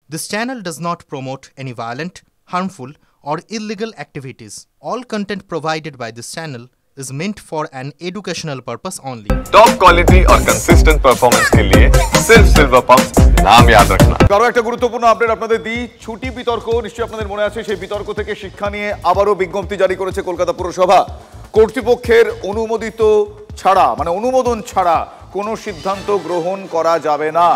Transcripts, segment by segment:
This channel does not promote any violent, harmful, or illegal activities. All content provided by this channel is meant for an educational purpose only. Top quality और consistent performance के लिए सिर्फ silver pump नाम याद रखना। আরো একটা গুরুত্বপূর্ণ আপডেট আপনাদের দিই। ছুটি বিতর্ক নিশ্চয়ই আপনাদের মনে আছে, সেই বিতর্ক থেকে শিক্ষা নিয়ে আবারও বিজ্ঞপ্তি জারি করেছে কলকাতা পুরসভা। কর্তৃপক্ষের অনুমোদন ছাড়া কোনো সিদ্ধান্ত গ্রহণ করা যাবে না।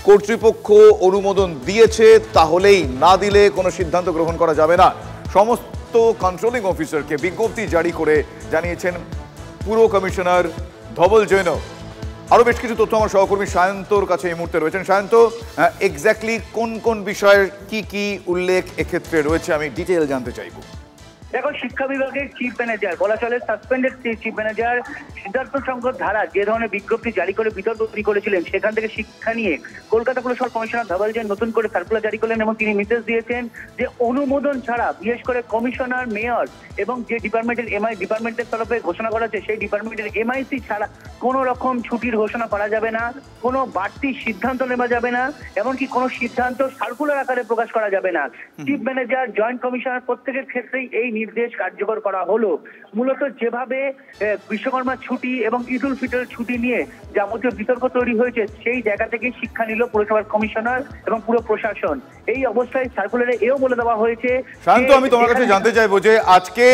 কর্তৃপক্ষ অনুমোদন দিয়েছে, তাহলেই না দিলে কোনো সিদ্ধান্ত গ্রহণ করা যাবে না। সমস্ত কন্ট্রোলিং অফিসারকে বিজ্ঞপ্তি জারি করে জানিয়েছেন পুর কমিশনার ধবল জৈন। আরো বেশ কিছু তথ্য আমার সহকর্মী সায়ন্তর কাছে এই মুহূর্তে রয়েছেন। সায়ন্ত, এক্স্যাক্টলি কোন কোন বিষয়ের কি উল্লেখ এক্ষেত্রে রয়েছে আমি ডিটেইল জানতে চাইব। দেখো, শিক্ষা বিভাগের চিফ ম্যানেজার, বলা চলে suspended chief manager Siddharth Shankar Dhara যে ধরনের বিজ্ঞপ্তি জারি করে বিতর্ক তৈরি করেছিলেন, সেখান থেকে শিক্ষা নিয়ে কলকাতা পুরসভার কমিশনার ধবল জৈন নতুন করে সার্কুলার জারি করলেন এবং তিনি নির্দেশ দিয়েছেন যে অনুমোদন ছাড়া, বিশেষ করে কমিশনার, মেয়র এবং যে ডিপার্টমেন্টের তরফে ঘোষণা করা হচ্ছে সেই ডিপার্টমেন্টের এমআইসি ছাড়া কোনো রকম ছুটির ঘোষণা করা যাবে না, কোনো বাড়তি সিদ্ধান্ত নেওয়া যাবে না, এমনকি কোনো সিদ্ধান্ত সার্কুলার আকারে প্রকাশ করা যাবে না। চিফ ম্যানেজার, জয়েন্ট কমিশনার প্রত্যেকের ক্ষেত্রেই এই নির্দেশ কার্যকর করা হলো। মূলত যেভাবে বিশ্বকর্মা ছুটি এবং ঈদ উল ফিতরের ছুটি নিয়ে যাবতীয় বিতর্ক তৈরি হয়েছে, সেই জায়গা থেকে শিক্ষা নিল পুরসভার কমিশনার এবং পুরো প্রশাসন। এই অবস্থায় সার্কুলারে এও বলে দেওয়া হয়েছে। শান্ত, আমি তোমার কাছে জানতে চাইবো যে আজকে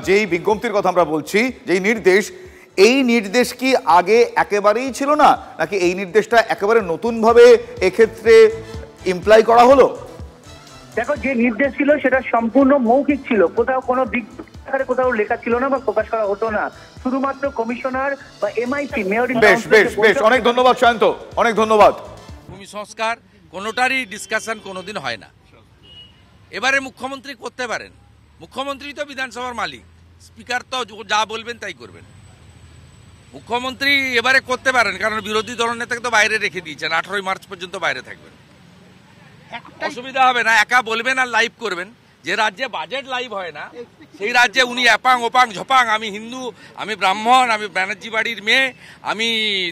যেই বিজ্ঞপ্তির কথা আমরা বলছি, যেই নির্দেশ, এই নির্দেশ কি আগে একেবারেই ছিল না, নাকি এই নির্দেশটা একেবারে নতুন ভাবে এক্ষেত্রে ইমপ্লাই করা হলো? দেখো, যে নির্দেশ ছিল সেটা সম্পূর্ণ মৌখিক ছিল, কোথাও কোনো কোথাও লেখা ছিল না বা প্রকাশ করা হতো না। শুধুমাত্র কমিশনার বা এমআইসি, মেয়র। বেশ, অনেক ধন্যবাদ শান্ত, অনেক ধন্যবাদ। ভূমি সংস্কার কোনোটারই ডিসকাশন কোনোদিন হয় না। এবারে মুখ্যমন্ত্রী করতে পারেন, মুখ্যমন্ত্রী তো বিধানসভার মালিক, স্পিকার তো যা বলবেন তাই করবেন। মুখ্যমন্ত্রী এবারে করতে পারেন, কারণ বিরোধী দলনেতাকে তো বাইরে রেখে দিয়েছেন, 18 মার্চ পর্যন্ত বাইরে থাকবেন, অসুবিধা হবে না। একা বলবেন আর লাইভ করবেন। যে রাজ্যে বাজেট লাইভ হয় না, সেই রাজ্যে উনি অ্যাপাং ওপাং ঝপাং, আমি হিন্দু, আমি ব্রাহ্মণ, আমি ব্যানার্জি বাড়ির মেয়ে, আমি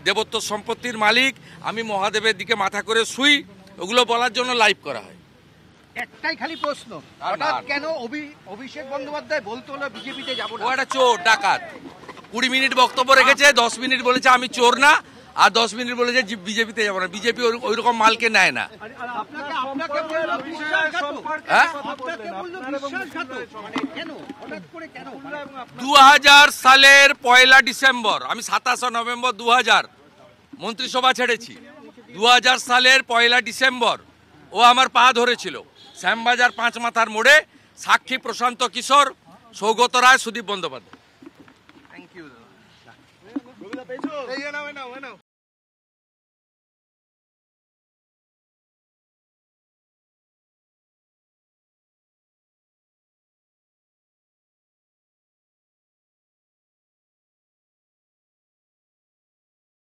দেবত্ব সম্পত্তির মালিক, আমি মহাদেবের দিকে মাথা করে শুই, ওগুলো বলার জন্য লাইভ করা হয়। একটাই খালি প্রশ্ন, হঠাৎ কেন অভিষেক বন্দ্যোপাধ্যায় বলতে হলো বিজেপিতে যাবো না? ও একটা চোর ডাকাত, 20 মিনিট বক্তব্য রেখেছে, 10 মিনিট বলেছে আমি চোর না, আর 10 মিনিট বলেছে বিজেপিতে যাবো না। বিজেপি ওই রকম মালকে নেয় না। 2000 সালের 1 ডিসেম্বর, আমি 27 নভেম্বর 2000 মন্ত্রিসভা ছেড়েছি। 2000 সালের 1 ডিসেম্বর ও আমার পা ধরেছিল শ্যামবাজার 5 মাথার মোড়ে। সাক্ষী প্রশান্ত কিশোর, সৌগত রায়, সুদীপ বন্দ্যোপাধ্যায়।